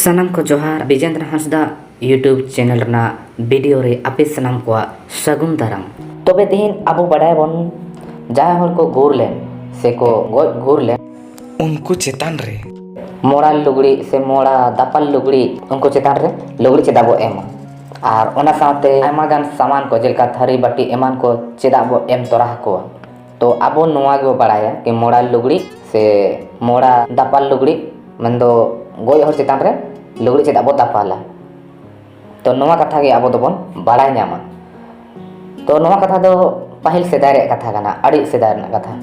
सनम को Johar Vijendra Hansda YouTube channel रना video रे आपे सनम को सगुन दाराम तबे तेहिन आबो बड़ाय बन जहां हर को गुर ले से को गज गुर ले उनको चेतान रे मोड़ा लुगड़ी से मोड़ा दापल लुगड़ी उनको चेतान रे लुगड़ी चेदाबो एम और ओना साथे आयमा गान सामान को जेलका थारी बाटी एमान को चेदाबो एम तोरा को तो आबो नोआ गो बड़ाया कि मोड़ा लुगड़ी से मोड़ा दापल लुगड़ी मंदो गज हर चेतान रे लुगड़ी चेदाबो दापाला तो नोआ कथा गे आबो दोबन बड़ाय ᱧᱟᱢᱟ तो नोआ कथा दो पाहिल सेदाय रे कथा गाना अड़ी सेदाय रे कथा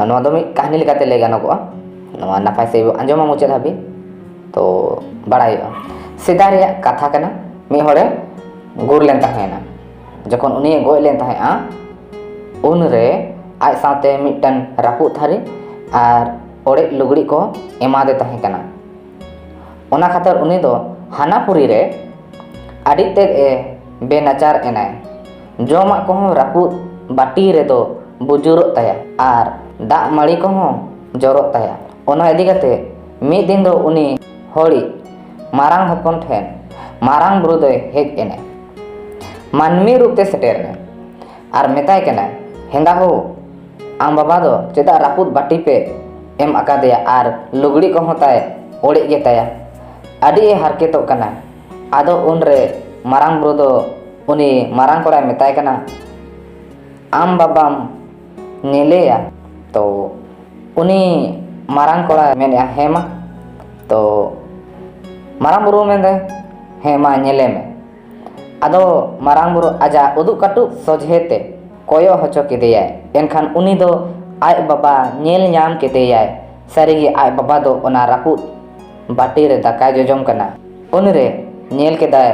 नोआ दो मी कहानी लेकाते ले गानोगोआ नोआ नापाय से आंजोमा मुचाद हाबी तो बड़ाय सेदाय रे कथा कना मी होड़े गुर लेन ताहेना जखन उनी गय लेन ताहेआ उन रे आज साथे मिटन रापु थारी आर ओड़े लुगड़ी को एमादे ताहे कना ओना खातर उनी दो हानापुरी रे आड़ी ते बेनाचार एनाय जोमा को रापु बाटी रे दो बुजुरो ताया आर दा मड़ी को जरो ताया ओना इदी कते मी दिन दो उनी होड़ी मारांग हपन ठेन मारांग बुरु दो हेज एने मानमी रूप ते सेटेरने आर मेताय कना हेंदा हो आम बाबा दो चेदा रापुत बाटी पे एम अकादेया आर लुगड़ी को ताय ओड़े गे ताया आड़ी हारकेतो कना आदो उन रे मारांग बुरु दो उनी मारांग कोड़ा मेताय कना आम बाबाम नेलेया तो उनी मारांग कोड़ा मेने हेमा तो मारांग बुरु मेंदे हेमा नेले में आदो मारांग बुरु आजा उदु काटु सोझेते कोयो हचो केदेया एनखान उनी दो आय बाबा नेल ᱧᱟᱢ केदेया सारिगे आय बाबा दो ओना रापु बाटी रे दाका जोजम कना उन रे नेल केदाय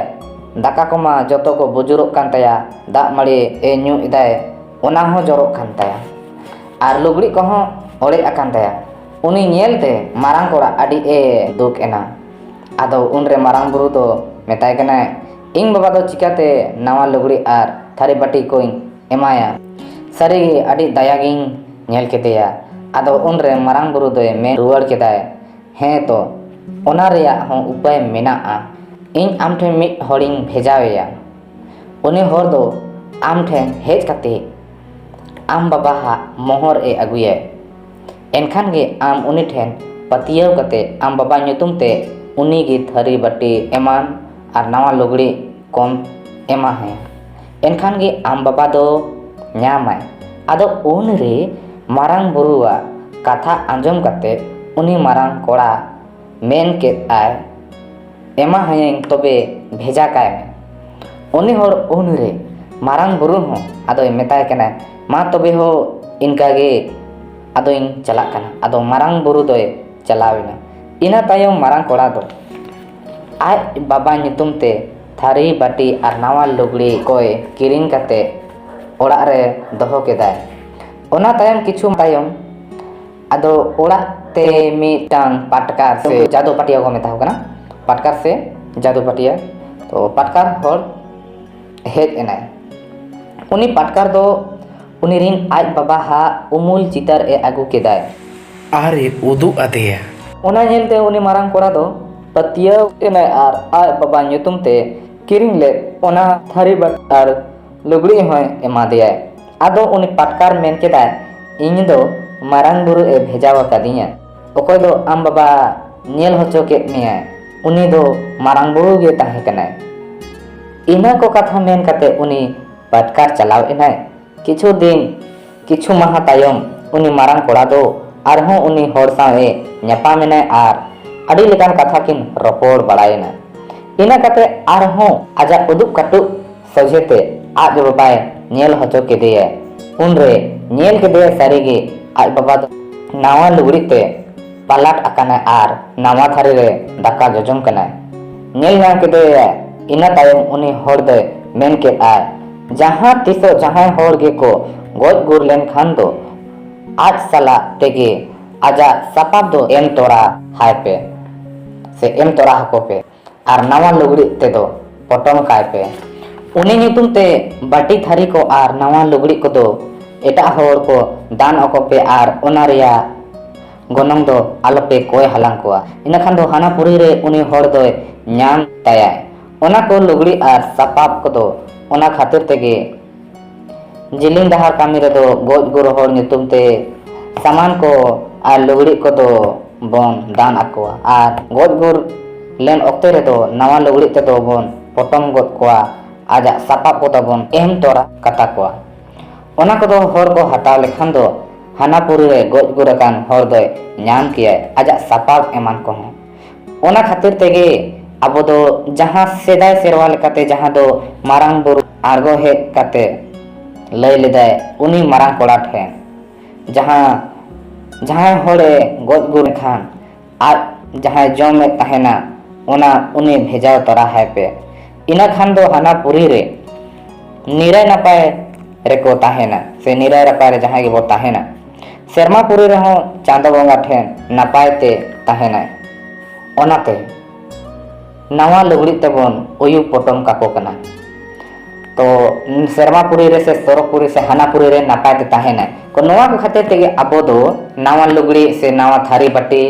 दाका कोमा जतो को बुजुरो कान ताया दा मड़ी ए न्यू इदाय ओना हो जरो कान ताया आर लुगड़ी को हो ओड़े अकान ताया उनी नेलते मारांग कोड़ा आडी ए दुक एना आदो उन रे मारांग बुरु दो मेताय कना इंग बाबा दो चिकाते नवा लुगड़ी आर थारी बाटी को एमाया सारिगे आडी दायागिंग नेल केदेया आदो उन रे मारांग बुरु दो मे रुवाड़ केदाय हे तो ओना रेया हो उपाय मेनाआ इन आम ठेन मिट होड़िंग भेजावेया उनी होर दो आम ठेन हेज कते आम बाबा हा मोहर ए अगुया एनखान गे आम उनी ठेन पतियाव कते आम बाबा nyutum ते उनी गे थरी बाटी एमान आर नवा लुगड़ी कम एमा है एनखान गे आम बाबा दो ᱧᱟᱢᱟय आदो उन रे मारांग बुरुआ कथा आंजम कते उनी मारांग कोड़ा मेन के आय एमा हयें तबे भेजा काय में उनी होर उन रे मारांग बुरु हो आदो मेताय कना मा तबे हो इनका गे आदो इन चला कना आदो मारांग बुरु दो चलावेना इना तायम मारांग कोड़ा दो आय बाबा nyutum ते थारी बाटी आर नवा लुगड़ी कोय किरिंग कते ओड़ा रे दोहो केदाय ओना तायम किछु तायम आदो ओड़ा ते मिटांग पाटकार से जादू पाटिया को मेता होगा ना पाटकार से जादू पाटिया तो पाटकार होर हेज एनाय उनी पाटकार दो उनी रिन आज बाबा हा उमुल चितर ए आगु केदाय आरे उदु अदेया ओना नेलते उनी मारांग कोड़ा दो पतिया एनाय आर आज बाबा nyutum ते किरिंग ले ओना थारी बाट आर लुगड़ी होय एमा देया आदो उनी पाटकार मेन केदाय इन दो मारांग बुरु ए भेजावा कादिया ओकोय दो आम बाबा नेल होचो के मिया उनी दो मारांग बुरु गे ताहे कनाय इना को कथा मेन कते उनी पाटकार चलाव एनाय किछु दिन किछु माह तायम उनी मारांग कोड़ा दो आरहो उनी होर सावे ᱧᱟᱯᱟ मेनाय आर अड़ी लेकान कथा किन रपोड़ बड़ायना इना कते आरहो आजा उदुक काटु सजेते आज बाबाय नेल होचो केदेया उन रे नेल केदेया सारिगे आज बाबा दो नावा लुगड़ी ते पालाट अकाना आर नावा थारी रे दाका जोजम कना नेल ᱧᱟᱢ केदेया इना तायम उनी होर दे मेन के आय जहां तिसो जहां होर गे को गज गुर लेन खान दो आज साला तेगे आजा सपाब दो एम तोरा हाय पे से एम तोरा हको पे आर नावा लुगड़ी ते दो पटम काय पे उनी nyutum ते बाटी थारी को आर नावा लुगड़ी को दो एटा होर को दान अको पे आर ओना रेया gonong do alope koy halang koa inakhan do hana puri re uni hor doy nyam tayay ona ko lugri ar sapap ko do ona khatir tege jiling dahar kami re do goj gur hor nyutum te saman ko ar lugri ko do bon dan akoa ar goj gur len okte re do nawa lugri te do bon potom got koa aja sapap ko do bon em tora kata koa ona ko do hor ko hataw lekhan do hana puri re goj gur akan hor doy nyam kiyay aja sapap eman ko hon ona khatir tege abo do jahan sedai serwa lekate jahan do marang buru argo he kate lay leday uni marang kora then jahan hore goj gur khan ar jahan jome tahena ona uni bhejaw tora hai pe ina khan do hana puri re nirai napay reko tahena se nirai napay re jahan ge bo tahena serma puri re ho chando bonga then napay te tahena onate nawa lugri tebon uyu potom kako kana to serma puri re se sorok puri se hana puri re napay te tahena ko noa ko khatir tege abo do nawa lugri se nawa thari bati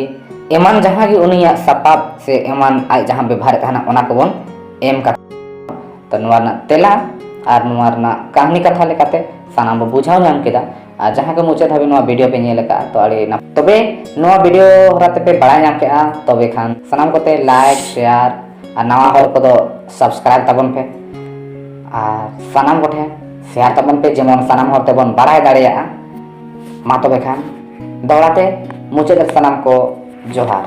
eman jahan gi uniya sapap se eman ai jahan bebhar tahana ona ko bon em ka to noa na tela ar noa na kahani katha lekate sanam bo bujhaw nyam keda ar jahan ko muchat habi noa video pe nyel ka to ari na tobe noa video horate pe bada nyam ke a tobe khan sanam kote like share ar nawa hor ko do subscribe tabon pe আর সানাম গঠে share তাবন পে যেমন সানাম হতে বন বাড়ায় দাঁড়িয়ে মা তবে খান দৌড়াতে মুচে সানাম কো জোহার।